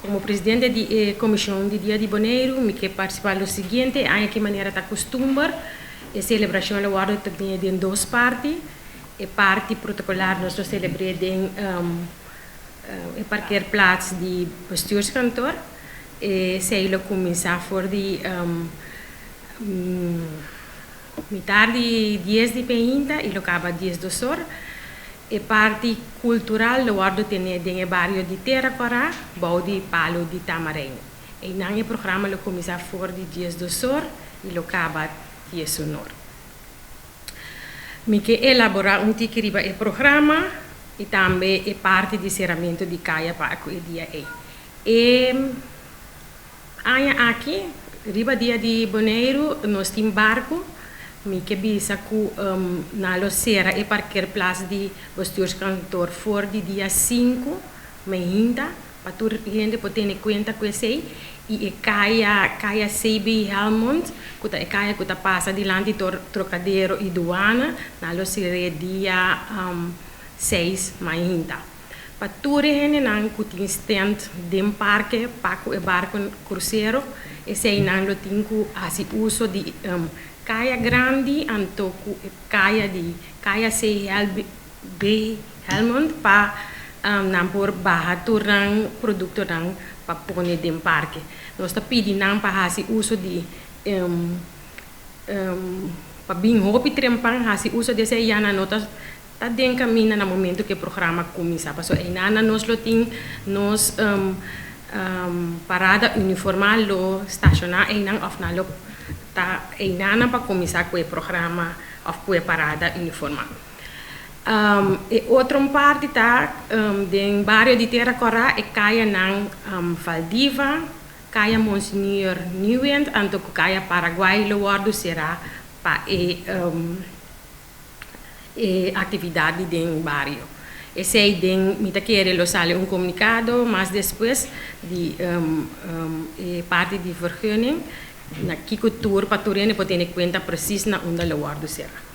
Como presidente da Comissão de Dia de Boneiro, me quero participar do seguinte, a que maneira está costumar, a celebração do ano tem em duas partes, a parte protocolar nós celebramos em parkeerplaats de bestuurskantoor, e zij começar voor de metade de 10 de peinta e lo acaba 10 de sor. E parte cultural lo guardo tenere nel barrio di Terracora, bouw di Palo di Tamarém. E nel programma lo começa for di 10 de sor e lo acaba 10 sonor. Mi che elabora un tic riba il programma e também è parte di serramento di caia para o dia e. E aqui riba dia di Boneiro nós tem barco. Mi che bisa ku na lo sera e parkeerplaats di bestuurskantoor voor di dia 5 mehinda pa tu gente potene conta com sei e caia CB Helmond kuta e caia kuta passa di lanti Trocadero e Duana na lo sera dia 6 mehinda pa tu gente nan kutin stand dem parque paco e barco cruzeiro e sei nan lo tinku asi uso di caia grande antoku caia CB Helmond pa nampor baha turang produto nang papone dem parque. Nós tá pedindo nang pa hasi uso di pa bing hopi trempang hasi uso de sei yana notas tá den caminho na momento que o programa começa. Passo aí nana nós lo ting nós parada uniformal lo stacionar aí nang of na lo e nana para começar com o programa of com a parada uniformal. E outra parte tá do bairro de Terracora e caia nang Valdiva, caia Monsignor Nieuwend, anto caia Paraguai lo guardo será para atividade do bairro. E sei den mita querer lo sale un comunicado, mas depois de parte de vergunning na kiko tour paturene potene conta precies na onda lo guardo será.